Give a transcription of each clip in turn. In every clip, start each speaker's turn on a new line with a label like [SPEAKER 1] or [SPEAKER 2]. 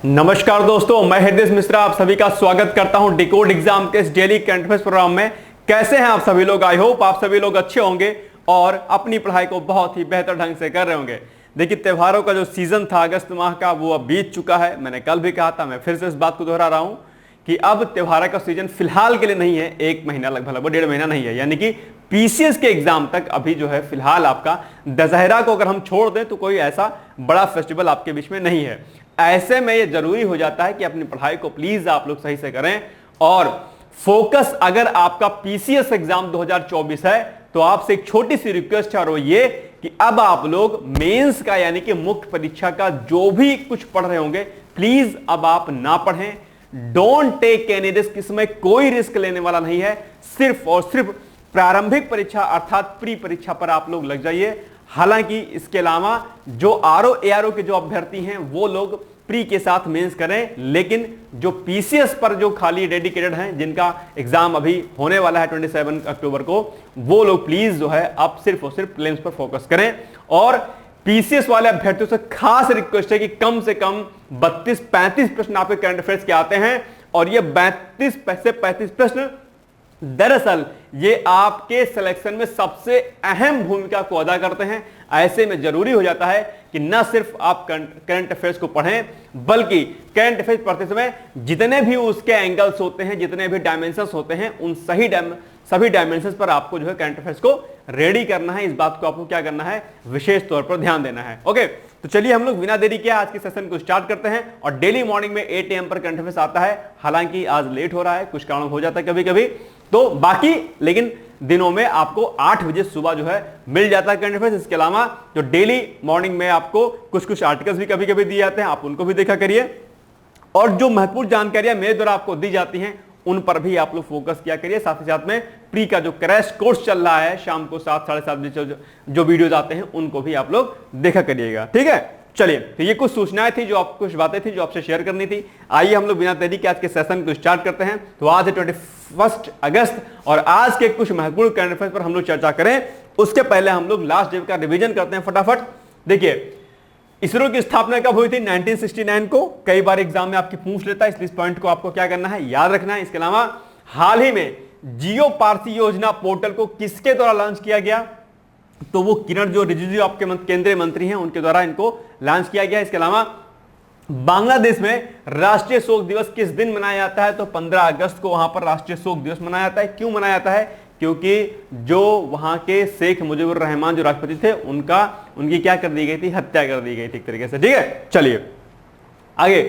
[SPEAKER 1] नमस्कार दोस्तों, मैं हृदय मिश्रा आप सभी का स्वागत करता हूं डिकोड एग्जाम के इस डेली करंट अफेयर्स प्रोग्राम में। कैसे हैं आप सभी लोग? आई होप आप सभी लोग अच्छे होंगे और अपनी पढ़ाई को बहुत ही बेहतर ढंग से कर रहे होंगे। देखिए, त्योहारों का जो सीजन था अगस्त माह का, वो अब बीत चुका है। मैंने कल भी कहा था, मैं फिर से इस बात को दोहरा रहा हूं कि अब त्योहार का सीजन फिलहाल के लिए नहीं है। एक महीना लगभग 1.5 महीना नहीं है, यानी कि पीसीएस के एग्जाम तक अभी जो है फिलहाल आपका दशहरा को अगर हम छोड़ दें तो कोई ऐसा बड़ा फेस्टिवल आपके बीच में नहीं है। ऐसे में ये जरूरी हो जाता है कि अपनी पढ़ाई को प्लीज आप लोग सही से करें और फोकस, अगर आपका पीसीएस एग्जाम 2024 है तो आपसे एक छोटी सी रिक्वेस्ट है और वो ये कि अब आप लोग मेंस का यानी कि मुख्य परीक्षा का जो भी कुछ पढ़ रहे होंगे, प्लीज अब आप ना पढ़ें। डोंट टेक एनी रिस्क, इसमें कोई रिस्क लेने वाला नहीं है। सिर्फ और सिर्फ प्रारंभिक परीक्षा अर्थात प्री परीक्षा पर आप लोग लग जाइए। हालांकि इसके अलावा जो आरओ एआरओ के जो अभ्यर्थी हैं वो लोग प्री के साथ मेंस करें, लेकिन जो पीसीएस पर जो खाली डेडिकेटेड हैं, जिनका एग्जाम अभी होने वाला है 27 अक्टूबर को, वो लोग प्लीज जो है अब सिर्फ और सिर्फ प्रीलिम्स पर फोकस करें। और पीसीएस वाले अभ्यर्थियों से खास रिक्वेस्ट है कि कम से कम 32-35 प्रश्न आपके करंट अफेयर्स के आते हैं और ये 32 से 35 प्रश्न दरअसल ये आपके सिलेक्शन में सबसे अहम भूमिका को अदा करते हैं। ऐसे में जरूरी हो जाता है कि न सिर्फ आप करंट अफेयर्स को पढ़ें, बल्कि करंट अफेयर्स पढ़ते समय जितने भी उसके एंगल्स होते हैं, जितने भी डायमेंशंस होते हैं, उन सभी डायमेंशंस पर आपको जो है करंट अफेयर्स को रेडी करना है। इस बात को आपको क्या करना है, विशेष तौर पर ध्यान देना है। ओके, तो चलिए हम लोग बिना देरी के आज के सेशन को स्टार्ट करते हैं। और डेली मॉर्निंग में 8 AM पर करंट अफेयर्स आता है। हालांकि आज लेट हो रहा है, कुछ कारण हो जाता है कभी कभी, तो बाकी लेकिन दिनों में आपको 8 बजे सुबह जो है मिल जाता है करंट अफेयर्स। इसके अलावा जो डेली मॉर्निंग में आपको कुछ आर्टिकल्स भी कभी कभी दिए जाते हैं, आप उनको भी देखा करिए। और जो महत्वपूर्ण जानकारियां मेरे द्वारा आपको दी जाती हैं उन पर भी आप लोग फोकस किया करिए। साथ ही साथ में प्री का जो क्रैश कोर्स चल रहा है, शाम को 7 साढ़े 7 बजे जो वीडियोज आते हैं उनको भी आप लोग देखा करिएगा। ठीक है, चलिए, तो ये कुछ सूचनाएं थी, जो आप कुछ बातें थी जो आपसे शेयर करनी थी। आइए हम लोग बिना देरी के आज के सेशन को स्टार्ट करते हैं। तो आज है 21 अगस्त और आज के कुछ महत्वपूर्ण करंट अफेयर्स पर हम लोग चर्चा करें। उसके पहले हम लोग लास्ट डे का रिवीजन करते हैं फटाफट। देखिए, इसरो की स्थापना कब हुई थी? 1969 को। कई बार एग्जाम में आपकी पूछ लेता है, इसलिए इस पॉइंट को आपको क्या करना है, याद रखना है। इसके अलावा हाल ही में जियो पारसी योजना पोर्टल को किसके द्वारा लॉन्च किया गया? तो वो किरण जो रिजिजू आपके केंद्रीय मंत्री हैं उनके द्वारा इनको लॉन्च किया गया। इसके अलावा बांग्लादेश में राष्ट्रीय शोक दिवस किस दिन मनाया जाता है? तो 15 अगस्त को वहां पर राष्ट्रीय शोक दिवस मनाया जाता है। क्यों मनाया जाता है? क्योंकि जो वहां के शेख मुजीबुर रहमान जो राष्ट्रपति थे, उनकी क्या कर दी गई थी? हत्या कर दी गई थी एक तरीके से। ठीक है, चलिए आगे।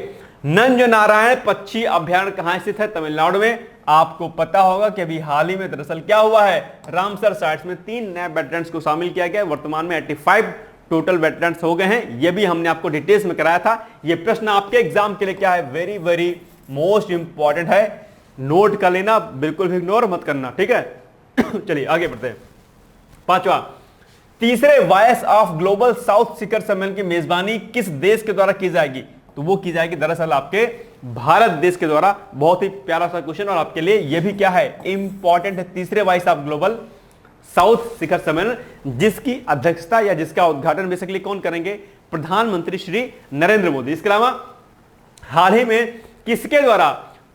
[SPEAKER 1] नंज नारायण पक्षी अभ्यारण्य कहां स्थित है? तमिलनाडु में। आपको पता होगा कि अभी हाल ही में दरअसल क्या हुआ है, रामसर साइट्स में 3 नए वेटरन्स को शामिल किया गया। वर्तमान में 85 टोटल वेटरन्स हो गए हैं। ये भी हमने आपको डिटेल्स में कराया था। ये प्रश्न आपके एग्जाम के लिए क्या है, वेरी वेरी मोस्ट इंपॉर्टेंट है। नोट कर लेना, बिल्कुल भी इग्नोर मत करना। ठीक है, चलिए आगे बढ़ते हैं। 5वां, तीसरे वॉइस ऑफ ग्लोबल साउथ शिखर सम्मेलन की मेजबानी किस देश के द्वारा की जाएगी? तो वो की जाएगी दरअसल आपके भारत देश के द्वारा। बहुत ही प्यारा सा क्वेश्चन और आपके लिए ये भी क्या है, इंपॉर्टेंट है। तीसरे वॉइस ऑफ ग्लोबल साउथ शिखर सम्मेलन, जिसकी अध्यक्षता या जिसका उद्घाटन बेसिकली कौन करेंगे? प्रधानमंत्री श्री नरेंद्र मोदी। इसके अलावा हाल ही में किसके द्वारा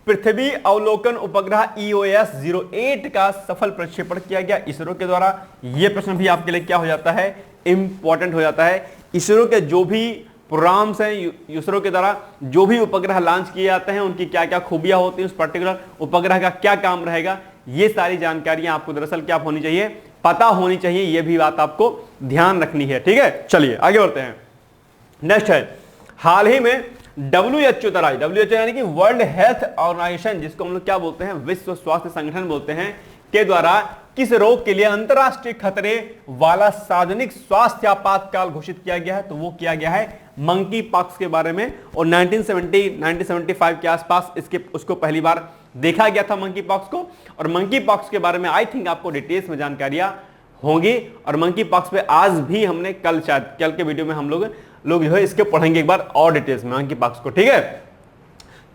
[SPEAKER 1] पृथ्वी अवलोकन उपग्रह EOS-08 का सफल प्रक्षेपण किया गया? इसरो के द्वारा। यह प्रश्न भी आपके लिए क्या हो जाता है, इंपॉर्टेंट हो जाता है। इसरो के जो भी प्रोग्राम्स हैं, इसरो के द्वारा जो भी उपग्रह लॉन्च किए जाते हैं, उनकी क्या क्या खूबियां होती हैं, उस पर्टिकुलर उपग्रह का क्या काम रहेगा, ये सारी जानकारियां आपको दरअसल क्या होनी चाहिए, पता होनी चाहिए। ये भी बात आपको ध्यान रखनी है। ठीक है, चलिए आगे बढ़ते हैं। नेक्स्ट है, हाल ही में WHO द्वारा, WHO यानी कि वर्ल्ड हेल्थ ऑर्गेनाइजेशन, जिसको हम लोग क्या बोलते हैं, विश्व स्वास्थ्य संगठन बोलते हैं, के द्वारा किस रोग के लिए अंतरराष्ट्रीय खतरे वाला सार्वजनिक स्वास्थ्य आपातकाल घोषित किया गया है? तो वो किया गया है मंकी पॉक्स के बारे में। और 1975 के आसपास उसको पहली बार देखा गया था मंकी पॉक्स को। और मंकी पॉक्स के बारे में आई थिंक आपको डिटेल्स में जानकारियां होंगी। और मंकी पॉक्स पे आज भी हमने कल के वीडियो में हम लोग जो है इसके पढ़ेंगे एक बार और डिटेल्स में मंकी पॉक्स को। ठीक है,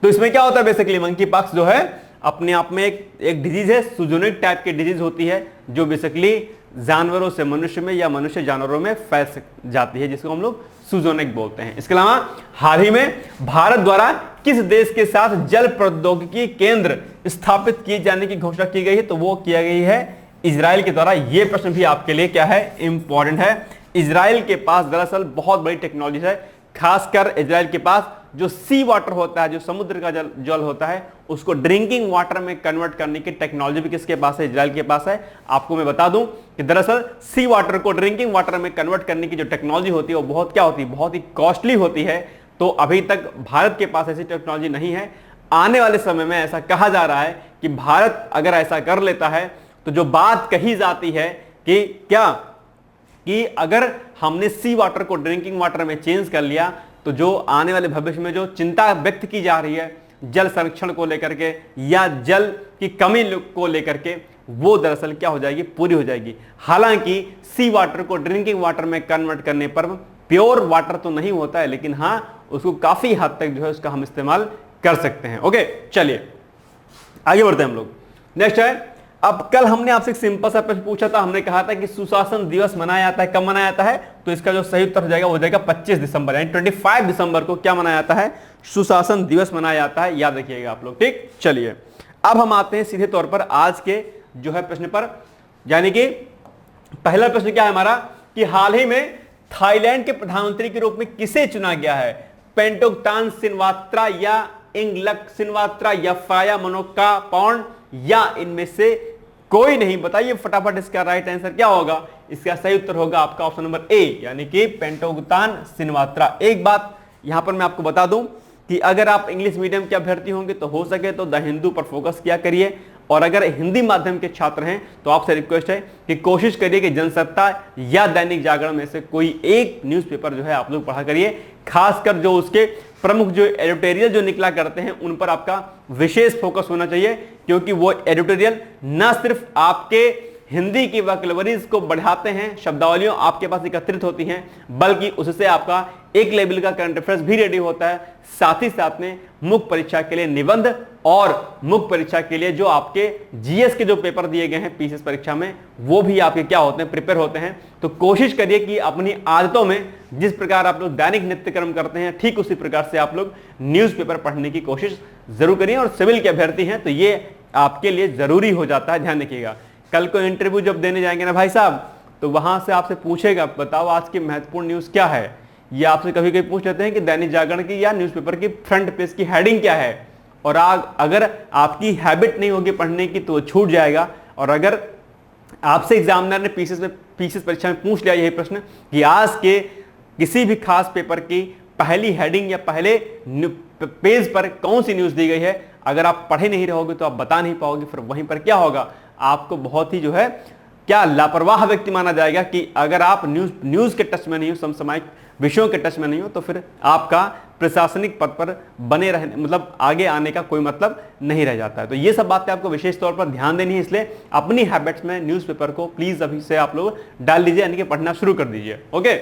[SPEAKER 1] तो इसमें क्या होता है बेसिकली, मंकी पॉक्स जो है अपने आप में एक डिजीज है, सुजोनिक टाइप की डिजीज होती है, जो बेसिकली जानवरों से मनुष्य में या मनुष्य जानवरों में फैल जाती है, जिसको हम लोग सुजोनिक बोलते हैं। इसके अलावा हाल ही में भारत द्वारा किस देश के साथ जल प्रौद्योगिकी केंद्र स्थापित किए जाने की घोषणा की गई है? तो वो किया गई है इजराइल के द्वारा। ये प्रश्न भी आपके लिए क्या है, इंपॉर्टेंट है। इजराइल के पास दरअसल बहुत बड़ी टेक्नोलॉजी है, खासकर इजराइल के पास जो सी वाटर होता है, जो समुद्र का जल होता है, उसको ड्रिंकिंग वाटर में कन्वर्ट करने की टेक्नोलॉजी भी किसके पास है? इजराइल के पास है। आपको मैं बता दूं कि दरअसल सी वाटर को ड्रिंकिंग वाटर में कन्वर्ट करने की जो टेक्नोलॉजी होती है वो बहुत क्या होती है, बहुत ही कॉस्टली होती है। तो अभी तक भारत के पास ऐसी टेक्नोलॉजी नहीं है। आने वाले समय में ऐसा कहा जा रहा है कि भारत अगर ऐसा कर लेता है तो जो बात कही जाती है कि क्या, कि अगर हमने सी वाटर को ड्रिंकिंग वाटर में चेंज कर लिया तो जो आने वाले भविष्य में जो चिंता व्यक्त की जा रही है जल संरक्षण को लेकर के या जल की कमी को लेकर के, वो दरअसल क्या हो जाएगी, पूरी हो जाएगी। हालांकि सी वाटर को ड्रिंकिंग वाटर में कन्वर्ट करने पर प्योर वाटर तो नहीं होता है, लेकिन हाँ उसको काफी हद तक जो है उसका हम इस्तेमाल कर सकते हैं। ओके, चलिए आगे बढ़ते हैं हम लोग। नेक्स्ट है, अब कल हमने आपसे एक सिंपल सा प्रश्न पूछा था। हमने कहा था कि सुशासन दिवस मनाया जाता है, कब मनाया जाता है? तो इसका जो सही उत्तर हो जाएगा वो हो जाएगा 25 दिसंबर, यानी 25 दिसंबर को क्या मनाया जाता है? सुशासन दिवस मनाया जाता है। याद रखिएगा आप लोग, ठीक। चलिए अब हम आते हैं सीधे तौर पर आज के जो है प्रश्न पर, यानी कि पहला प्रश्न क्या है हमारा कि हाल ही में थाईलैंड के प्रधानमंत्री के रूप में किसे चुना गया है? पेंटोगटान सिनवात्रा या इंगलक सिनवात्रा या फाया मनोका पौंड या इनमें से कोई नहीं? बताइए फटाफट इसका राइट आंसर क्या होगा। इसका सही उत्तर होगा आपका ऑप्शन नंबर ए, यानी कि पेंटोगटान सिनवात्रा। एक बात यहां पर मैं आपको बता दूं कि अगर आप इंग्लिश मीडियम के अभ्यर्थी होंगे तो हो सके तो द हिंदू पर फोकस किया करिए, और अगर हिंदी माध्यम के छात्र हैं तो आपसे रिक्वेस्ट है कि कोशिश करिए कि जनसत्ता या दैनिक जागरण में से कोई एक न्यूज़पेपर जो है आप लोग पढ़ा करिए। खासकर जो उसके प्रमुख जो एडिटोरियल जो निकला करते हैं उन पर आपका विशेष फोकस होना चाहिए, क्योंकि वो एडिटोरियल न सिर्फ आपके हिंदी की वोकैबुलरीज को बढ़ाते हैं, शब्दावलियों आपके पास एकत्रित होती हैं, बल्कि उससे आपका एक लेवल का करंट अफेयर्स भी रेडी होता है। साथ ही साथ में मुख्य परीक्षा के लिए निबंध और मुख्य परीक्षा के लिए जो आपके जीएस के जो पेपर दिए गए हैं पीसीएस परीक्षा में, वो भी आपके क्या होते हैं, प्रिपेयर होते हैं। तो कोशिश करिए कि अपनी आदतों में जिस प्रकार आप लोग दैनिक नित्यक्रम करते हैं ठीक उसी प्रकार से आप लोग न्यूज़पेपर पढ़ने की कोशिश जरूर करिए। और सिविल के अभ्यर्थी हैं तो ये आपके लिए जरूरी हो जाता है, ध्यान रखिएगा। कल को इंटरव्यू जब देने जाएंगे ना भाई साहब, तो वहां से आपसे पूछेगा बताओ आज की महत्वपूर्ण न्यूज क्या है। ये आपसे कभी कभी पूछ लेते हैं कि दैनिक जागरण की या न्यूज़पेपर की फ्रंट पेज की हेडिंग क्या है, और अगर आपकी हैबिट नहीं होगी पढ़ने की तो छूट जाएगा। और अगर आपसे एग्जामिनर ने पीसीएस परीक्षा में पूछ लिया यही प्रश्न कि आज के किसी भी खास पेपर की पहली हेडिंग या पहले पेज पर कौन सी न्यूज दी गई है, अगर आप पढ़े नहीं रहोगे तो आप बता नहीं पाओगे। फिर वहीं पर क्या होगा, आपको बहुत ही जो है क्या लापरवाह व्यक्ति माना जाएगा कि अगर आप न्यूज के टच में नहीं हो, समसामयिक विषयों के टच में नहीं हो, तो फिर आपका प्रशासनिक पद पर बने रहने मतलब आगे आने का कोई मतलब नहीं रह जाता है। तो ये सब बातें आपको विशेष तौर पर ध्यान देनी है, इसलिए अपनी हैबिट्स में न्यूज़पेपर को प्लीज अभी से आप लोग डाल दीजिए, यानी कि पढ़ना शुरू कर दीजिए। ओके,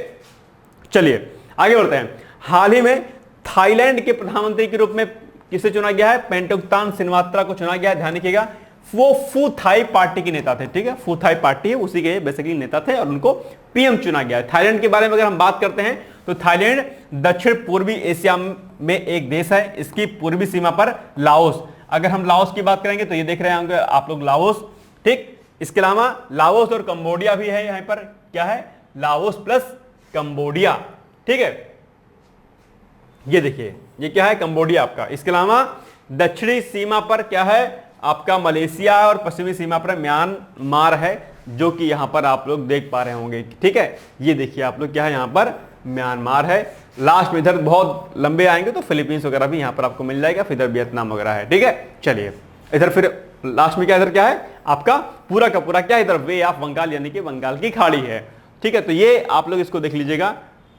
[SPEAKER 1] चलिए आगे बढ़ते हैं। हाल ही में थाईलैंड के प्रधानमंत्री के रूप में किसे चुना गया है? पेंटोगटान सिनवात्रा को चुना गया है। ध्यान रखिएगा, वो फू थाई पार्टी के नेता थे, ठीक है, फू थाई पार्टी है उसी के बेसिकली नेता थे और उनको पीएम चुना गया है। थाईलैंड के बारे में अगर हम बात करते हैं तो थाईलैंड दक्षिण पूर्वी एशिया में एक देश है। इसकी पूर्वी सीमा पर लाओस, अगर हम लाओस की बात करेंगे तो ये देख रहे होंगे आप लोग लाओस, ठीक। इसके अलावा लाओस और कंबोडिया भी है, यहाँ पर क्या है, लाओस प्लस कंबोडिया, ठीक है। ये देखिए ये क्या है, कंबोडिया आपका। इसके अलावा दक्षिणी सीमा पर क्या है आपका मलेशिया, और पश्चिमी सीमा पर म्यांमार है, जो कि यहां पर आप लोग देख पा रहे होंगे, ठीक है। ये देखिए आप लोग क्या है, यहां पर म्यांमार है। लास्ट में इधर बहुत लंबे आएंगे तो फिलीपींस वगैरह भी यहां पर आपको मिल जाएगा, फिर इधर वियतनाम वगैरह है, ठीक है। चलिए इधर फिर लास्ट में क्या, इधर क्या है आपका पूरा का पूरा क्या, इधर वे ऑफ बंगाल यानी कि बंगाल की खाड़ी है, ठीक है। तो ये आप लोग इसको देख लीजिएगा।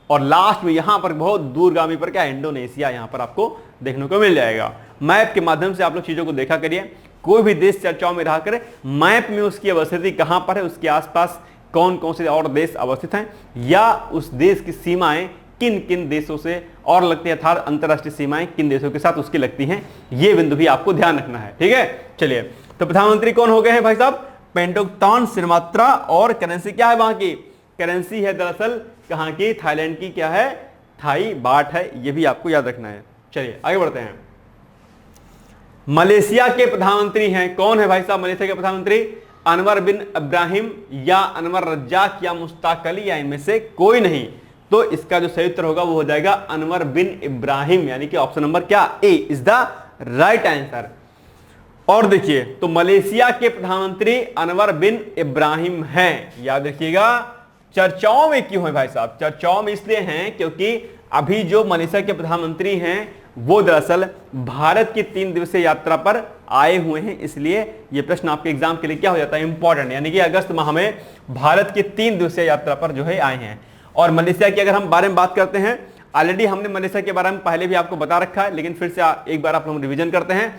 [SPEAKER 1] और लास्ट में यहां पर बहुत दूरगामी पर क्या, इंडोनेशिया यहां पर आपको देखने को मिल जाएगा। मैप के माध्यम से आप लोग चीजों को देखा करिए। कोई भी देश चर्चाओं में रहा करे, मैप में उसकी अवस्थिति कहां पर है, उसके आसपास कौन कौन से और देश अवस्थित हैं, या उस देश की सीमाएं किन किन देशों से और लगती है, अर्थात अंतरराष्ट्रीय सीमाएं किन देशों के साथ उसकी लगती हैं, ये बिंदु भी आपको ध्यान रखना है, ठीक है। चलिए तो प्रधानमंत्री कौन हो गए हैं भाई साहब, पेंटोक्टॉन सिरमात्रा, और करेंसी क्या है वहां की, करेंसी है दरअसल कहां की, थाईलैंड की क्या है, थाई बाट है, ये भी आपको याद रखना है। चलिए आगे बढ़ते हैं। मलेशिया के प्रधानमंत्री हैं, कौन है भाई साहब मलेशिया के प्रधानमंत्री, अनवर बिन इब्राहिम या अनवर रज्जाक या मुश्ताक अली या इनमें से कोई नहीं। तो इसका जो सही उत्तर होगा वो हो जाएगा अनवर बिन इब्राहिम, यानी कि ऑप्शन नंबर क्या, ए इज द राइट आंसर। और देखिए तो मलेशिया के प्रधानमंत्री अनवर बिन इब्राहिम हैं, याद रखिएगा। चर्चाओं में क्यों है भाई साहब, चर्चाओं में इसलिए हैं क्योंकि अभी जो मलेशिया के प्रधानमंत्री हैं वो दरअसल भारत की 3 दिवसीय यात्रा पर आए हुए हैं, इसलिए ये प्रश्न आपके एग्जाम के लिए क्या हो जाता है, इंपॉर्टेंट, यानी कि अगस्त माह में भारत की 3 दिवसीय यात्रा पर जो है आए हैं। और मलेशिया की अगर हम बारे में बात करते हैं, ऑलरेडी हमने मलेशिया के बारे में पहले भी आपको बता रखा है, लेकिन फिर से एक बार आप लोग रिविजन करते हैं।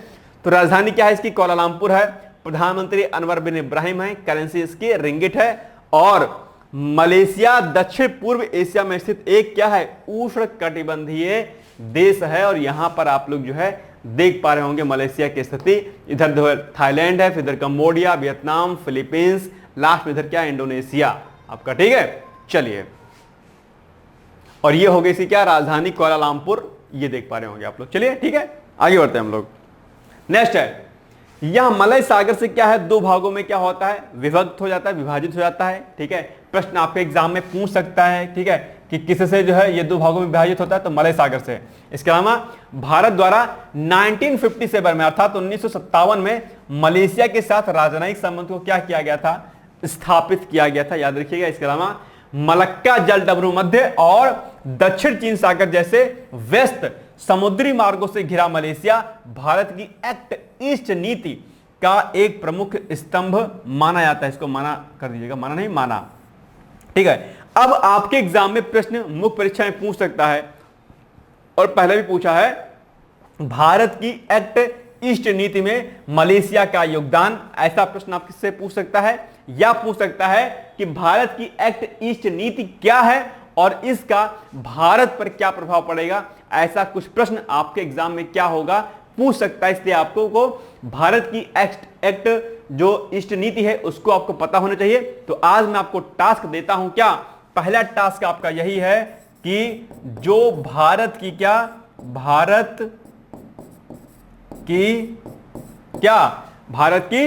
[SPEAKER 1] तो राजधानी क्या है इसकी, कोलालमपुर है, प्रधानमंत्री अनवर बिन इब्राहिम है, करेंसी इसकी रिंगिट है, और मलेशिया दक्षिण पूर्व एशिया में स्थित एक क्या है, उष्ण कटिबंधीय देश है। और यहां पर आप लोग जो है देख पा रहे होंगे मलेशिया की स्थिति, इधर जो है थाईलैंड है, फिर इधर कंबोडिया, वियतनाम, फिलीपींस, लास्ट में इधर क्या, इंडोनेशिया आपका, ठीक है। चलिए, और ये हो गई सी क्या, राजधानी कोलालमपुर, ये देख पा रहे होंगे आप लोग। चलिए ठीक है, आगे बढ़ते हैं हम लोग। नेक्स्ट है, यह मलय सागर से क्या है, 2 भागों में क्या होता है, विभक्त हो जाता है, विभाजित हो जाता है, ठीक है। प्रश्न आपके एग्जाम में पूछ सकता है, ठीक है, कि किससे जो है ये 2 भागों में विभाजित होता है, तो मलय सागर से। इसके अलावा भारत द्वारा 1957 में अर्थात 1957 में मलेशिया के साथ राजनयिक संबंध को क्या किया गया था, स्थापित किया गया था, याद रखिएगा। इसके अलावा मलक्का जलडमरू मध्य और दक्षिण चीन सागर जैसे व्यस्त समुद्री मार्गों से घिरा मलेशिया भारत की एक्ट ईस्ट नीति का एक प्रमुख स्तंभ माना जाता है। इसको माना कर दीजिएगा, माना नहीं, माना, ठीक है। अब आपके एग्जाम में प्रश्न मुख्य परीक्षा में पूछ सकता है, और पहले भी पूछा है, भारत की एक्ट ईस्ट नीति में मलेशिया का योगदान, ऐसा प्रश्न आप किससे पूछ सकता है, या पूछ सकता है कि भारत की एक्ट ईस्ट नीति क्या है और इसका भारत पर क्या प्रभाव पड़ेगा, ऐसा कुछ प्रश्न आपके एग्जाम में क्या होगा, पूछ सकता है। इसलिए आपको को भारत की एक्ट जो ईस्ट नीति है उसको आपको पता होना चाहिए। तो आज मैं आपको टास्क देता हूं, क्या पहला टास्क आपका यही है कि जो भारत की क्या, भारत की क्या, भारत की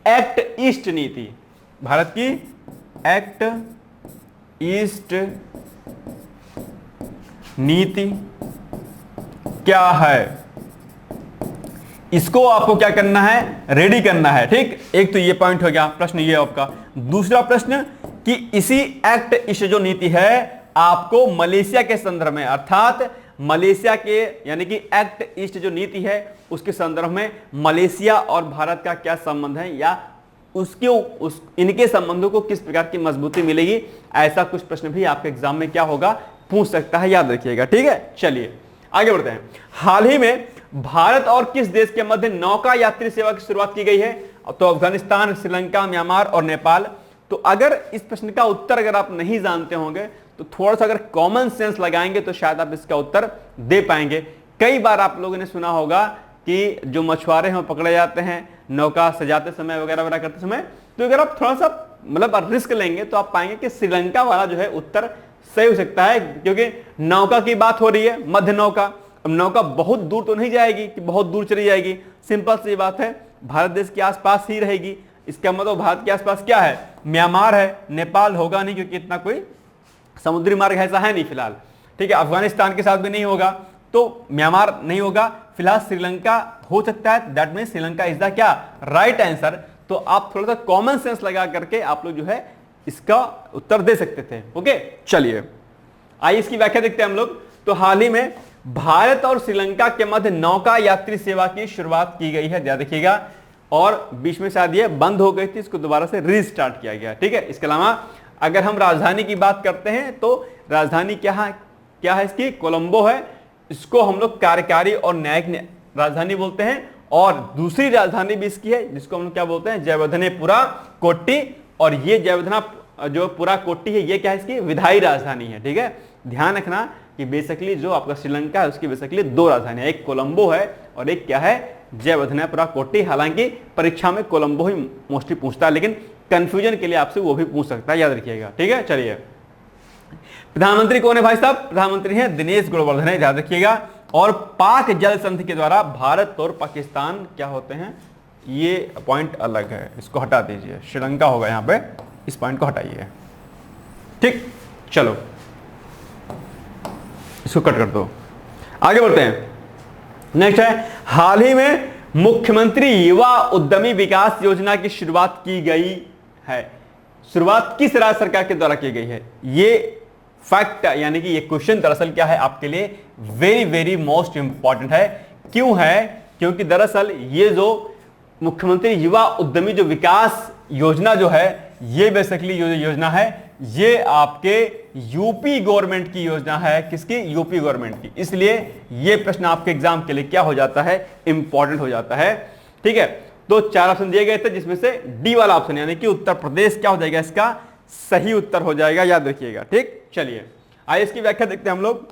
[SPEAKER 1] एक्ट ईस्ट नीति, भारत की एक्ट ईस्ट नीति क्या है, इसको आपको क्या करना है, रेडी करना है, ठीक। एक तो ये पॉइंट हो गया, प्रश्न ये आपका। दूसरा प्रश्न कि इसी एक्ट ईस्ट जो नीति है आपको मलेशिया के संदर्भ में, अर्थात मलेशिया के यानी कि एक्ट ईस्ट जो नीति है उसके संदर्भ में मलेशिया और भारत का क्या संबंध है, या इनके संबंधों को किस प्रकार की मजबूती मिलेगी, ऐसा कुछ प्रश्न भी आपके एग्जाम में क्या होगा, पूछ सकता है, याद रखिएगा, ठीक है। चलिए आगे बढ़ते हैं। हाल ही में भारत और किस देश के मध्य नौका यात्री सेवा की शुरुआत की गई है, तो अफगानिस्तान, श्रीलंका, म्यांमार और नेपाल। तो अगर इस प्रश्न का उत्तर अगर आप नहीं जानते होंगे तो थोड़ा सा अगर कॉमन सेंस लगाएंगे तो शायद आप इसका उत्तर दे पाएंगे। कई बार आप लोगों ने सुना होगा कि जो मछुआरे हैं पकड़े जाते हैं नौका सजाते समय वगैरह वगैरह करते समय, तो अगर आप थोड़ा सा मतलब रिस्क लेंगे तो आप पाएंगे कि श्रीलंका वाला जो है उत्तर सही हो सकता है, क्योंकि नौका की बात हो रही है, मध्य नौका। अब नौका बहुत दूर तो नहीं जाएगी कि बहुत दूर चली जाएगी, सिंपल सी बात है, भारत देश के आसपास ही रहेगी। इसका मतलब भारत के आसपास क्या है, म्यांमार है, नेपाल होगा नहीं क्योंकि इतना कोई समुद्री मार्ग ऐसा है नहीं फिलहाल, ठीक है। अफगानिस्तान के साथ भी नहीं होगा, तो म्यांमार नहीं होगा, फिलहाल श्रीलंका हो सकता है, that mean Sri Lanka is the क्या, राइट आंसर। तो आप थोड़ा सा कॉमन सेंस लगा करके आप लोग जो है इसका उत्तर दे सकते थे, ओके। चलिए आइए इसकी व्याख्या देखते हैं हम लोग। तो हाल ही में भारत और श्रीलंका के मध्य नौका यात्री सेवा की शुरुआत की गई है, ध्यान रखिएगा, और बीच में शायद ये बंद हो गई थी, इसको दोबारा से रीस्टार्ट किया गया, ठीक है। इसके अलावा अगर हम राजधानी की बात करते हैं तो राजधानी क्या है इसकी, कोलंबो है। इसको हम लोग कार्यकारी और न्यायिक राजधानी बोलते हैं, और दूसरी राजधानी भी इसकी है जिसको हम लोग क्या बोलते हैं, जयवर्धनेपुरा कोट्टी। और ये जयवर्धना जो पुरा कोट्टी है ये क्या है इसकी, विधायी राजधानी है, ठीक है। ध्यान रखना कि बेसिकली जो आपका श्रीलंका है उसकी बेसिकली 2 राजधानियां, एक कोलंबो है और एक क्या है, जयवर्धने पुराकोटी। हालांकि परीक्षा में कोलंबो ही मोस्टली पूछता है, लेकिन कंफ्यूजन के लिए आपसे वो भी पूछ सकता है, याद रखिएगा। ठीक है, चलिए प्रधानमंत्री कौन है भाई साहब? प्रधानमंत्री हैं दिनेश गुणवर्धन, याद रखिएगा। और पाक जल संधि के द्वारा भारत और पाकिस्तान क्या होते हैं, ये पॉइंट अलग है, इसको हटा दीजिए, श्रीलंका होगा यहां पे, इस पॉइंट को हटाइए। ठीक, चलो इसको कट कर दो, आगे बढ़ते हैं। नेक्स्ट है, हाल ही में मुख्यमंत्री युवा उद्यमी विकास योजना की शुरुआत की गई है। शुरुआत किस राज्य सरकार के द्वारा की गई है? ये फैक्ट यानी कि ये क्वेश्चन दरअसल क्या है आपके लिए, वेरी वेरी मोस्ट इंपॉर्टेंट है। क्यों है? क्योंकि दरअसल ये जो मुख्यमंत्री युवा उद्यमी जो विकास योजना जो है, ये बेसिकली जो योजना है ये आपके यूपी गवर्नमेंट की योजना है। किसकी? यूपी गवर्नमेंट की। इसलिए ये प्रश्न आपके एग्जाम के लिए क्या हो जाता है, इंपॉर्टेंट हो जाता है। ठीक है, तो 4 ऑप्शन दिए गए थे, जिसमें से डी वाला ऑप्शन यानी कि उत्तर प्रदेश क्या हो जाएगा, इसका सही उत्तर हो जाएगा, याद रखिएगा। ठीक, चलिए आइए इसकी व्याख्या देखते हैं हम लोग।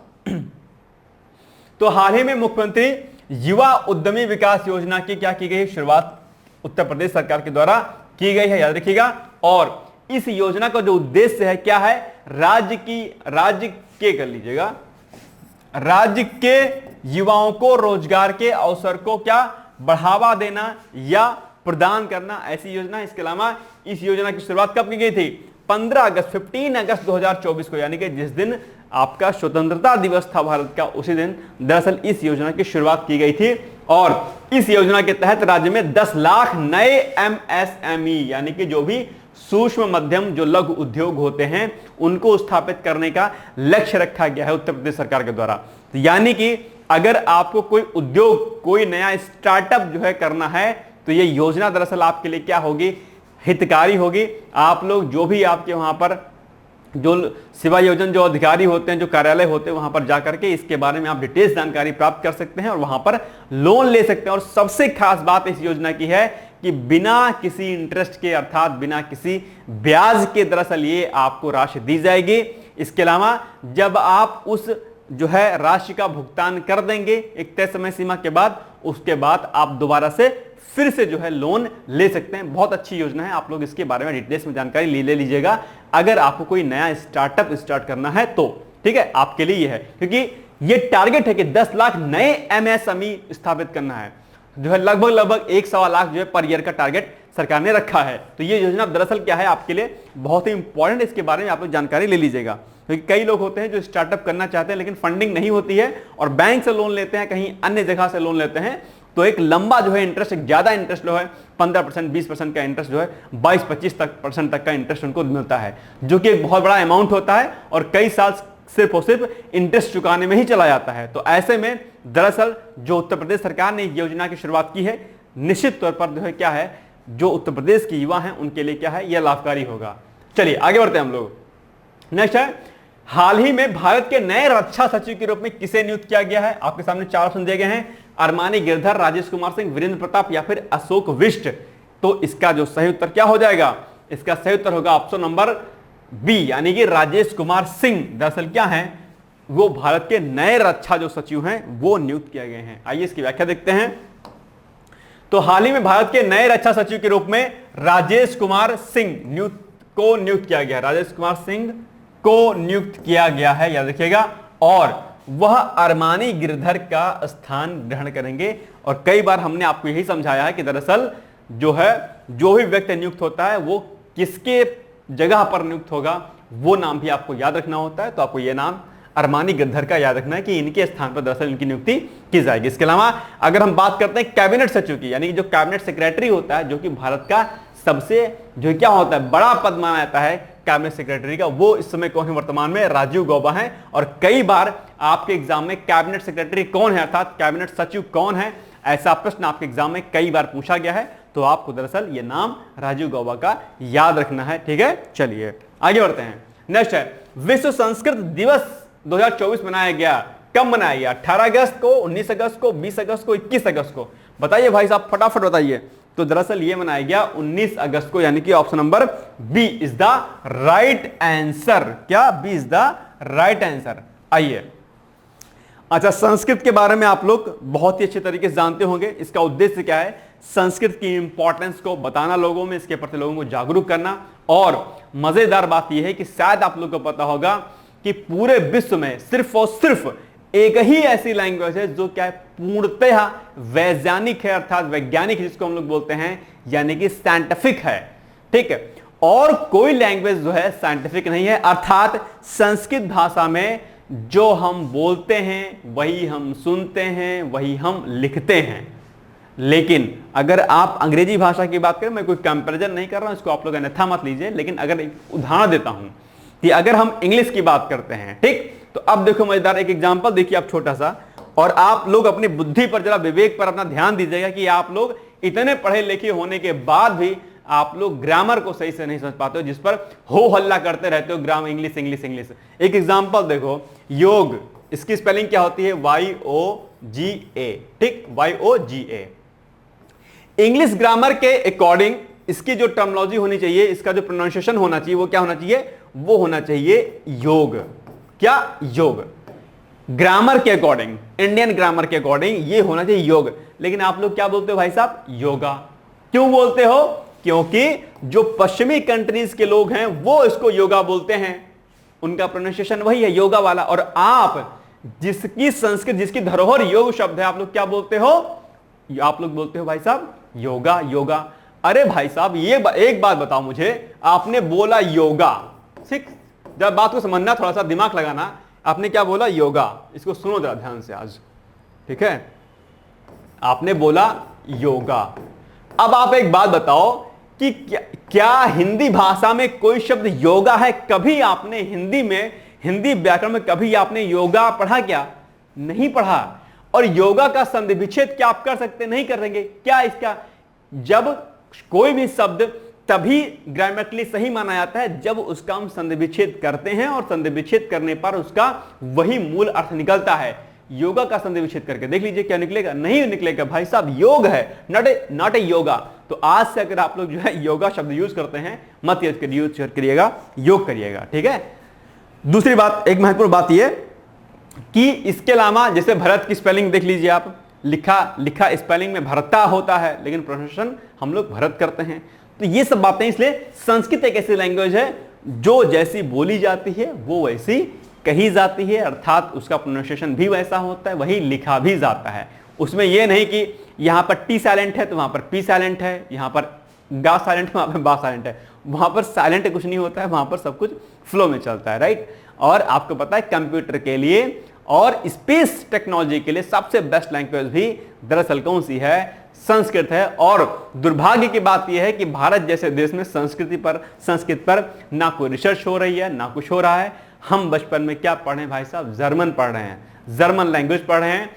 [SPEAKER 1] तो हाल ही में मुख्यमंत्री युवा उद्यमी विकास योजना की क्या की गई, शुरुआत उत्तर प्रदेश सरकार के द्वारा की गई है, याद रखिएगा। और इस योजना का जो उद्देश्य है क्या है, राज्य के युवाओं को रोजगार के अवसर को क्या बढ़ावा देना या प्रदान करना, ऐसी योजना। इसके अलावा इस योजना की शुरुआत कब की गई थी? 15 अगस्त 2024 को, यानी कि जिस दिन आपका स्वतंत्रता दिवस था भारत का, उसी दिन दरअसल इस योजना की शुरुआत की गई थी। और इस योजना के तहत राज्य में 10 लाख नए MSME यानी कि जो भी सूक्ष्म मध्यम जो लघु उद्योग होते हैं उनको स्थापित करने का लक्ष्य रखा गया है उत्तर प्रदेश सरकार के द्वारा। तो यानी कि अगर आपको कोई उद्योग, कोई नया स्टार्टअप जो है करना है, तो ये योजना दरअसल आपके लिए क्या होगी, हितकारी होगी। आप लोग जो भी आपके वहां पर जो सेवा योजन जो अधिकारी होते हैं, जो कार्यालय होते हैं, वहां पर जाकर के इसके बारे में आप डिटेल्स जानकारी प्राप्त कर सकते हैं और वहां पर लोन ले सकते हैं। और सबसे खास बात इस योजना की है कि बिना किसी इंटरेस्ट के, अर्थात बिना किसी ब्याज के दरअसल ये आपको राशि दी जाएगी। इसके अलावा जब आप उस जो है राशि का भुगतान कर देंगे एक तय समय सीमा के बाद, उसके बाद आप दोबारा से फिर से जो है लोन ले सकते हैं। बहुत अच्छी योजना है, आप लोग इसके बारे में डिटेल्स में जानकारी ले लीजिएगा अगर आपको कोई नया स्टार्टअप स्टार्ट करना है तो। ठीक है, आपके लिए यह है, क्योंकि ये टारगेट है कि 10 लाख नए MSME स्थापित करना है, जो है लगभग 1-1.25 लाख जो है पर ईयर का टारगेट सरकार ने रखा है। तो ये योजना दरअसल क्या है आपके लिए बहुत ही इंपॉर्टेंट, इसके बारे में आप लोग जानकारी ले लीजिएगा। क्योंकि कई लोग होते हैं जो स्टार्टअप करना चाहते हैं लेकिन फंडिंग नहीं होती है और बैंक से लोन लेते हैं, कहीं अन्य जगह से लोन लेते हैं, तो एक लंबा जो है इंटरेस्ट, एक ज्यादा इंटरेस्ट जो है 15%, 20% का इंटरेस्ट जो है 22-25% तक का इंटरेस्ट उनको मिलता है, जो कि एक बहुत बड़ा अमाउंट होता है और कई साल सिर्फ और सिर्फ इंटरेस्ट चुकाने में ही चला जाता है। तो ऐसे में दरअसल जो उत्तर प्रदेश सरकार ने योजना की शुरुआत की है, निश्चित तौर पर जो है क्या है, जो उत्तर प्रदेश के युवा हैं उनके लिए क्या है, यह लाभकारी होगा। चलिए आगे बढ़ते हैं हम लोग। नेक्स्ट है, हाल ही में भारत के नए रक्षा सचिव के रूप में किसे नियुक्त किया गया है? आपके सामने 4 ऑप्शन दिए गए हैं, अरमानी गिरधर, राजेश कुमार सिंह, वीरेंद्र प्रताप या फिर अशोक विष्ट। तो इसका जो सही उत्तर क्या हो जाएगा? इसका सही उत्तर होगा ऑप्शन नंबर बी, यानी कि राजेश कुमार सिंह दरअसल क्या है, वो भारत के नए रक्षा जो सचिव हैं वो नियुक्त किए गए हैं। आइए इसकी व्याख्या देखते हैं। तो हाल ही में भारत के नए रक्षा सचिव के रूप में राजेश कुमार सिंह को नियुक्त किया गया, राजेश कुमार सिंह को नियुक्त किया गया है, याद रखिएगा। और वह अरमानी गिरधर का स्थान ग्रहण करेंगे। और कई बार हमने आपको यही समझाया है कि दरअसल जो है, जो भी व्यक्ति नियुक्त होता है वो किसके जगह पर नियुक्त होगा, वो नाम भी आपको याद रखना होता है। तो आपको यह नाम अरमानी गिरधर का याद रखना है कि इनके स्थान पर दरअसल इनकी नियुक्ति की जाएगी। इसके अलावा अगर हम बात करते हैं कैबिनेट सचिव की, यानी कि जो कैबिनेट सेक्रेटरी होता है, जो कि भारत का सबसे जो क्या होता है बड़ा पद माना जाता है कैबिनेट सेक्रेटरी का, वो इस समय कौन है वर्तमान में? राजीव गौबा हैं। और कई बार आपके एग्जाम में कैबिनेट सेक्रेटरी कौन है, अर्थात कैबिनेट सचिव कौन है, ऐसा प्रश्न आपके एग्जाम में कई बार पूछा गया है। तो आपको दरअसल ये नाम राजीव गौबा का याद रखना है। ठीक है, चलिए आगे बढ़ते हैं। नेक्स्ट है, विश्व संस्कृत दिवस 2024 मनाया गया। कब मनाया गया? 18 अगस्त को, 19 अगस्त को, 20 अगस्त को, 21 अगस्त को? बताइए भाई साहब, फटाफट बताइए। तो दरअसल ये मनाया गया 19 अगस्त को, यानी कि option number B is the right answer. क्या? B is the right answer. आइए अच्छा, संस्कृत के बारे में आप लोग बहुत ही अच्छे तरीके से जानते होंगे। इसका उद्देश्य क्या है? संस्कृत की इंपॉर्टेंस को बताना, लोगों में इसके प्रति लोगों को जागरूक करना। और मजेदार बात यह है कि शायद आप लोग को पता होगा कि पूरे विश्व में सिर्फ और सिर्फ एक ही ऐसी लैंग्वेज है जो क्या है, पूर्णतः वैज्ञानिक है, अर्थात वैज्ञानिक जिसको हम लोग बोलते हैं, यानी कि साइंटिफिक है। ठीक है, और कोई लैंग्वेज जो है साइंटिफिक नहीं है। अर्थात संस्कृत भाषा में जो हम बोलते हैं वही हम सुनते हैं, वही हम लिखते हैं। लेकिन अगर आप अंग्रेजी भाषा की बात करें, मैं कोई कंपैरिजन नहीं कर रहा हूं, इसको आप लोग अन्यथा मत लीजिए, लेकिन अगर एक उदाहरण देता हूं कि अगर हम इंग्लिश की बात करते हैं, ठीक, तो अब देखो मजेदार एक एग्जांपल देखिए आप छोटा सा, और आप लोग अपनी बुद्धि पर जरा, विवेक पर अपना ध्यान दीजिएगा कि आप लोग इतने पढ़े लिखे होने के बाद भी आप लोग ग्रामर को सही से नहीं समझ पाते हो, जिस पर हो हल्ला करते रहते हो, ग्रामर इंग्लिश इंग्लिश इंग्लिश। एक एग्जांपल देखो, योग, इसकी स्पेलिंग क्या होती है? YOGA, ठीक, YOGA। इंग्लिश ग्रामर के अकॉर्डिंग इसकी जो टर्मिनोलॉजी होनी चाहिए, इसका जो प्रोनाउंसिएशन होना चाहिए, वो क्या होना चाहिए? वो होना चाहिए योग। क्या? योग। ग्रामर के अकॉर्डिंग, इंडियन ग्रामर के अकॉर्डिंग ये होना चाहिए योग। लेकिन आप लोग क्या बोलते हो भाई साहब? योगा। क्यों बोलते हो? क्योंकि जो पश्चिमी कंट्रीज के लोग हैं वो इसको योगा बोलते हैं, उनका प्रोनाउंसिएशन वही है, योगा वाला। और आप जिसकी संस्कृत, जिसकी धरोहर योग शब्द है, आप लोग क्या बोलते हो? आप लोग बोलते हो भाई साहब योगा, योगा। अरे भाई साहब, ये एक बात बताओ मुझे, आपने बोला योगा, ठीक, जब बात को समझना, थोड़ा सा दिमाग लगाना, आपने क्या बोला? योगा। इसको सुनो जरा ध्यान से आज, ठीक है? आपने बोला योगा। अब आप एक बात बताओ कि क्या हिंदी भाषा में कोई शब्द योगा है? कभी आपने हिंदी में, हिंदी व्याकरण में कभी आपने योगा पढ़ा क्या? नहीं पढ़ा। और योगा का संधि विच्छेद क्या आप कर सकते? नहीं करेंगे। क्या इसका, जब कोई भी शब्द तभी ग्रामेटिकली सही माना जाता है जब उसका हम संधि विच्छेद करते हैं, और संधि विच्छेद करने पर उसका वही मूल अर्थ निकलता है। योगा का संधि विच्छेद करके देख लीजिए क्या निकलेगा? नहीं निकलेगा भाई साहब, योग है, नॉट ए योगा। तो आज से अगर आप लोग जो है योगा शब्द यूज करते हैं, मत यूज करिएगा, योग करिएगा, ठीक है? दूसरी बात, एक महत्वपूर्ण बात यह कि इसके अलावा जैसे भरत की स्पेलिंग देख लीजिए आप, लिखा स्पेलिंग में भरता होता है, लेकिन प्रोनाउंसिएशन हम लोग भरत करते हैं। तो ये सब बातें, इसलिए संस्कृत एक ऐसी लैंग्वेज है जो जैसी बोली जाती है वो वैसी कही जाती है, अर्थात उसका प्रोनाउंसिएशन भी वैसा होता है, वही लिखा भी जाता है। उसमें यह नहीं कि यहां पर टी साइलेंट है तो वहां पर पी साइलेंट है, यहां पर गा साइलेंट है वहां पर बा साइलेंट है, वहां पर साइलेंट कुछ नहीं होता है, वहां पर सब कुछ फ्लो में चलता है, राइट? और आपको पता है कंप्यूटर के लिए और स्पेस टेक्नोलॉजी के लिए सबसे बेस्ट लैंग्वेज भी दरअसल कौन सी है? संस्कृत है। और दुर्भाग्य की बात यह है कि भारत जैसे देश में संस्कृत पर ना कोई रिसर्च हो रही है, ना कुछ हो रहा है। हम बचपन में क्या पढ़े भाई साहब? जर्मन पढ़ रहे हैं, जर्मन लैंग्वेज पढ़ रहे हैं।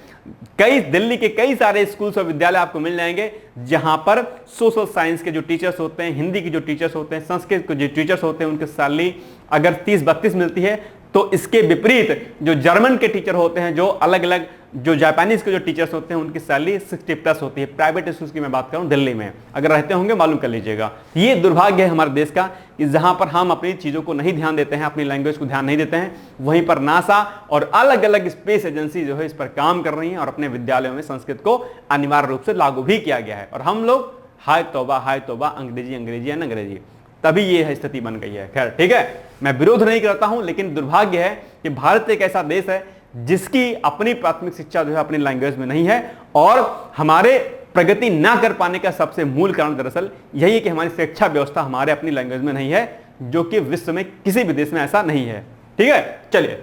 [SPEAKER 1] दिल्ली के कई सारे स्कूल्स और विद्यालय आपको मिल जाएंगे जहां पर सोशल साइंस के जो टीचर्स होते हैं, हिंदी के जो टीचर्स होते हैं, संस्कृत के जो टीचर्स होते हैं, उनकी सैलरी अगर 30-32 मिलती है, तो इसके विपरीत जो जर्मन के टीचर होते हैं, जो अलग अलग जो जापानीज के जो टीचर्स होते हैं, उनकी सैलरी 60+ होती है। प्राइवेट स्कूल्स की मैं बात करूं दिल्ली में, अगर रहते होंगे मालूम कर लीजिएगा। ये दुर्भाग्य है हमारे देश का कि जहां पर हम अपनी चीजों को नहीं ध्यान देते हैं, अपनी लैंग्वेज को ध्यान नहीं देते हैं, वहीं पर नासा और अलग अलग स्पेस एजेंसी जो है इस पर काम कर रही हैं और अपने विद्यालयों में संस्कृत को अनिवार्य रूप से लागू भी किया गया है। और हम लोग हाय तौबा, अंग्रेजी अंग्रेजी एंड अंग्रेजी, तभी ये स्थिति बन गई है। खैर ठीक है, मैं विरोध नहीं करता हूं, लेकिन दुर्भाग्य है कि भारत एक ऐसा देश है जिसकी अपनी प्राथमिक शिक्षा जो है अपनी लैंग्वेज में नहीं है, और हमारे प्रगति ना कर पाने का सबसे मूल कारण दरअसल यही है कि हमारी शिक्षा व्यवस्था हमारे अपनी लैंग्वेज में नहीं है, जो कि विश्व में किसी भी देश में ऐसा नहीं है। ठीक है, चलिए,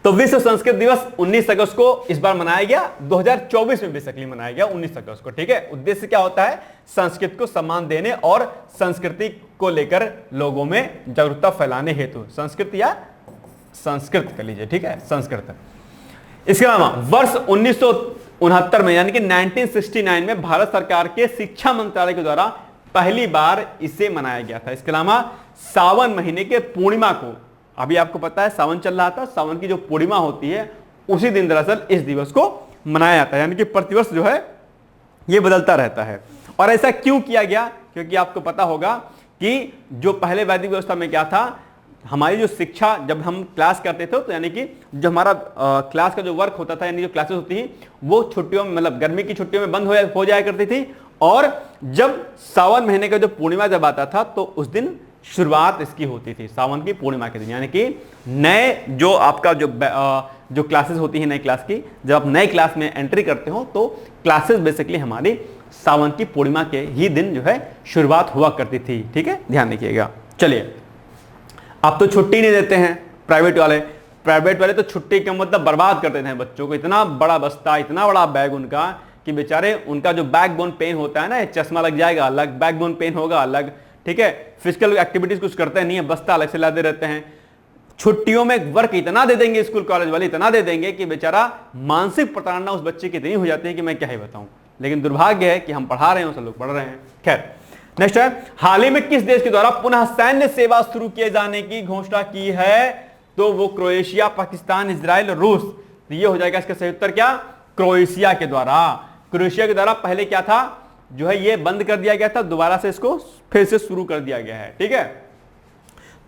[SPEAKER 1] तो विश्व संस्कृत दिवस 19 अगस्त को इस बार मनाया गया, 2024 में बेसिकली मनाया गया 19 अगस्त को। ठीक है, उद्देश्य क्या होता है? संस्कृत को सम्मान देने और संस्कृति को लेकर लोगों में जागरूकता फैलाने हेतु। संस्कृत कर लीजिए, ठीक है, संस्कृत। इसके अलावा वर्ष 1969 में यानी कि 1969 में भारत सरकार के शिक्षा मंत्रालय के द्वारा पहली बार इसे मनाया गया था। इसके अलावा सावन महीने के पूर्णिमा को, अभी आपको पता है सावन चल रहा था, सावन की जो पूर्णिमा होती है उसी दिन दरअसल इस दिवस को मनाया जाता है, यानी कि प्रतिवर्ष जो है ये बदलता रहता है। और ऐसा क्यों किया गया? क्योंकि आपको पता होगा कि जो पहले वैदिक व्यवस्था में क्या था, हमारी जो शिक्षा जब हम क्लास करते थे तो यानी कि जो हमारा क्लास का जो वर्क होता था यानी जो क्लासेस होती थी वो छुट्टियों में मतलब गर्मी की छुट्टियों में बंद हो जाया करती थी, और जब सावन महीने का जो पूर्णिमा जब आता था तो उस दिन शुरुआत इसकी होती थी, सावन की पूर्णिमा के दिन। यानी कि नए जो आपका जो क्लासेस होती है नई क्लास की, जब आप नए क्लास में एंट्री करते हो तो क्लासेस बेसिकली हमारी सावन की पूर्णिमा के ही दिन जो है शुरुआत हुआ करती थी। ठीक है, ध्यान रखिएगा। चलिए, अब तो छुट्टी नहीं देते हैं प्राइवेट वाले तो छुट्टी का मतलब बर्बाद कर देते हैं बच्चों को। इतना बड़ा बस्ता, इतना बड़ा बैग उनका कि बेचारे उनका जो बैकबोन पेन होता है ना, चश्मा लग जाएगा अलग, बैकबोन पेन होगा अलग। ठीक है, फिजिकल एक्टिविटीज कुछ करते नहीं है, बस्ता अलग से लाते रहते हैं। छुट्टियों में वर्क इतना दे देंगे स्कूल कॉलेज वाले, इतना दे देंगे कि बेचारा मानसिक प्रताड़ना उस बच्चे की इतनी हो जाती है कि मैं क्या ही बताऊं। लेकिन दुर्भाग्य है कि हम पढ़ा रहे हैं, सब लोग पढ़ रहे हैं। खैर, नेक्स्ट है, हाल ही में किस देश के द्वारा पुनः सैन्य सेवा शुरू किए जाने की घोषणा की है? तो वो क्रोएशिया, पाकिस्तान, इजराइल, रूस। तो ये हो जाएगा इसका सही उत्तर क्या? क्रोएशिया के द्वारा। क्रोएशिया के द्वारा पहले क्या था जो है ये बंद कर दिया गया था, दोबारा से इसको फिर से शुरू कर दिया गया है। ठीक है,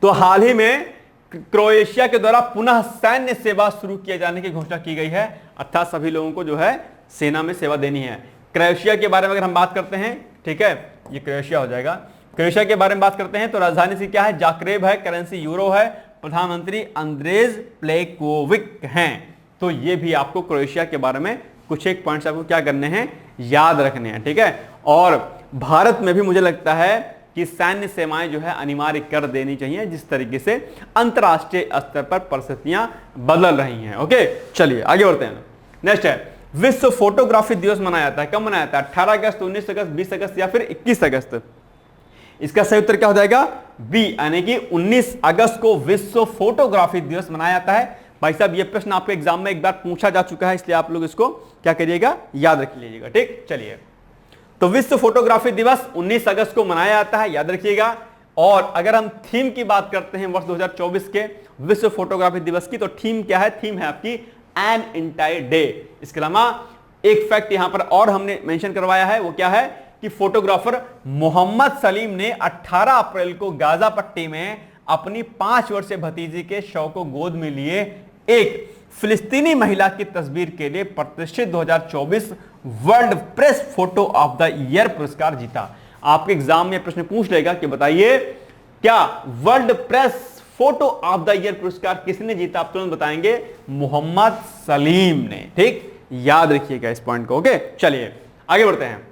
[SPEAKER 1] तो हाल ही में क्रोएशिया के द्वारा पुनः सैन्य सेवा शुरू किए जाने की घोषणा की गई है, अर्थात सभी लोगों को जो है सेना में सेवा देनी है। क्रोएशिया के बारे में अगर हम बात करते हैं, ठीक है, ये क्रोएशिया हो जाएगा। क्रोएशिया के बारे में बात करते हैं तो राजधानी से क्या है? जाग्रेब है, करेंसी यूरो है, प्रधानमंत्री अंद्रेज प्लेकोविक हैं। तो ये भी आपको क्रोएशिया के बारे में कुछ एक पॉइंट्स आपको क्या करने हैं, याद रखने हैं। ठीक है, और भारत में भी मुझे लगता है कि सैन्य सेवाएं जो है अनिवार्य कर देनी चाहिए, जिस तरीके से अंतरराष्ट्रीय स्तर पर परिस्थितियां बदल रही हैं। ओके, चलिए आगे बढ़ते हैं। नेक्स्ट है, विश्व फोटोग्राफी दिवस मनाया जाता है, कब मनाया जाता है? 18 अगस्त, 19 अगस्त, 20 अगस्त या फिर 21 अगस्त? इसका सही उत्तर क्या हो जाएगा? बी, यानी कि 19 अगस्त को विश्व फोटोग्राफी दिवस मनाया जाता है। भाई साहब, ये प्रश्न आपके एग्जाम में एक बार पूछा जा चुका है, इसलिए आप लोग इसको क्या करिएगा, याद रख लीजिएगा। ठीक, चलिए, तो विश्व फोटोग्राफी दिवस 19 अगस्त को मनाया जाता है, याद रखिएगा। और अगर हम थीम की बात करते हैं वर्ष 2024 के विश्व फोटोग्राफी दिवस की, तो थीम क्या है? थीम है आपकी एन एंटायर डे। इसके अलावा एक फैक्ट यहां पर और हमने मेंशन करवाया है, वो क्या है कि फोटोग्राफर मोहम्मद सलीम ने 18 अप्रैल को गाजा पट्टी में अपनी 5 वर्षीय भतीजी के शव को गोद में लिए एक फिलिस्तीनी महिला की तस्वीर के लिए प्रतिष्ठित 2024 world press photo of the year पुरस्कार जीता। आपके एग्जाम में प्रश्न पूछ लेगा कि बताइए क्या world press photo of the year पुरस्कार किसने जीता? आप तुरंत बताएंगे, मोहम्मद सलीम ने। ठीक, याद रखिएगा इस पॉइंट को। ओके, चलिए आगे बढ़ते हैं।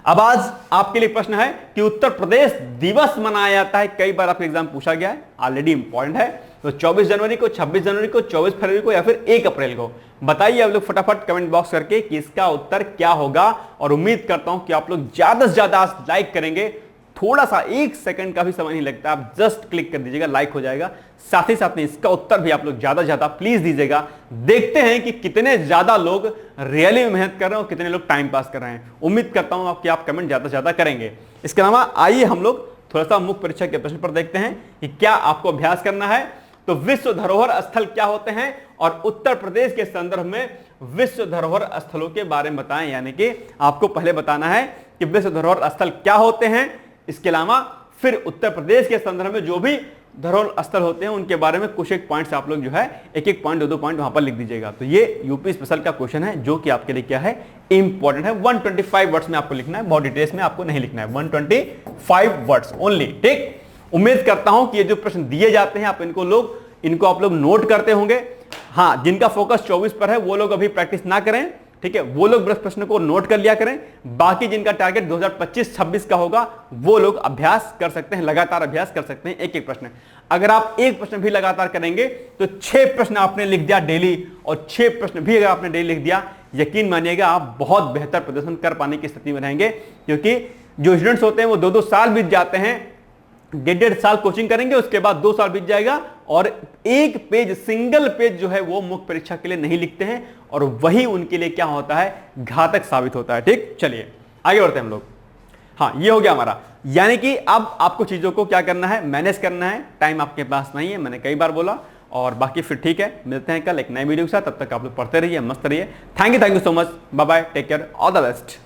[SPEAKER 1] अब आज आपके लिए प्रश्न है कि उत्तर प्रदेश दिवस मनाया जाता है, कई बार आपके एग्जाम पूछा गया है, ऑलरेडी इंपॉर्टेंट है। तो 24 जनवरी को, 26 जनवरी को, 24 फरवरी को या फिर 1 अप्रैल को? बताइए आप लोग फटाफट कमेंट बॉक्स करके कि इसका उत्तर क्या होगा। और उम्मीद करता हूं कि आप लोग ज्यादा से ज्यादा लाइक करेंगे। थोड़ा सा 1 सेकंड का भी समय नहीं लगता, आप जस्ट क्लिक कर दीजिएगा, लाइक हो जाएगा। साथ ही साथ में इसका उत्तर भी आप लोग ज्यादा से ज्यादा प्लीज दीजिएगा। देखते हैं कि कितने ज्यादा लोग रियली में मेहनत कर रहे हैं और कितने लोग टाइम पास कर रहे हैं। उम्मीद करता हूं कि आप कमेंट ज्यादा से ज्यादा करेंगे। इसके अलावा आइए हम लोग थोड़ा सा मुख्य परीक्षा के प्रश्न पर देखते हैं कि क्या आपको अभ्यास करना है। तो विश्व धरोहर स्थल क्या होते हैं और उत्तर प्रदेश के संदर्भ में विश्व धरोहर स्थलों के बारे में बताएं। यानी कि आपको पहले बताना है कि विश्व धरोहर स्थल क्या होते हैं, इसके अलावा फिर उत्तर प्रदेश के संदर्भ में जो भी धरोहर स्थल होते हैं उनके बारे में कुछ एक पॉइंट्स आप लोग जो है एक एक पॉइंट, 2-2 पॉइंट वहां पर लिख दीजिएगा। तो ये यूपी स्पेशल का क्वेश्चन है जो कि आपके लिए क्या है, इंपॉर्टेंट है। 125 वर्ड्स में आपको लिखना है, बहुत डिटेल्स में आपको नहीं लिखना है, 125 वर्ड्स ओनली। ठीक, उम्मीद करता हूं कि ये जो प्रश्न दिए जाते हैं इनको आप लोग नोट करते होंगे। हाँ, जिनका फोकस 24 पर है वो लोग अभी प्रैक्टिस ना करें, ठीक है, वो लोग बस प्रश्न को नोट कर लिया करें। बाकी जिनका टारगेट 2025-26 का होगा वो लोग अभ्यास कर सकते हैं, लगातार अभ्यास कर सकते हैं एक एक प्रश्न। अगर आप एक प्रश्न भी लगातार करेंगे तो 6 प्रश्न आपने लिख दिया डेली, और 6 प्रश्न भी अगर आपने डेली लिख दिया, यकीन मानिएगा आप बहुत बेहतर प्रदर्शन कर पाने की स्थिति में रहेंगे। क्योंकि जो स्टूडेंट्स होते हैं वो 2-2 साल बीत जाते हैं, 1.5 साल कोचिंग करेंगे, उसके बाद 2 साल बीत जाएगा और एक पेज, सिंगल पेज जो है वो मुख्य परीक्षा के लिए नहीं लिखते हैं, और वही उनके लिए क्या होता है, घातक साबित होता है। ठीक, चलिए आगे बढ़ते हैं हम लोग। हाँ, ये हो गया हमारा, यानी कि अब आपको चीजों को क्या करना है, मैनेज करना है। टाइम आपके पास नहीं है, मैंने कई बार बोला। और बाकी फिर ठीक है, मिलते हैं कल एक नए वीडियो के साथ। तब तक आप लोग पढ़ते रहिए, मस्त रहिए। Thank you so much, bye bye, take care, all the best.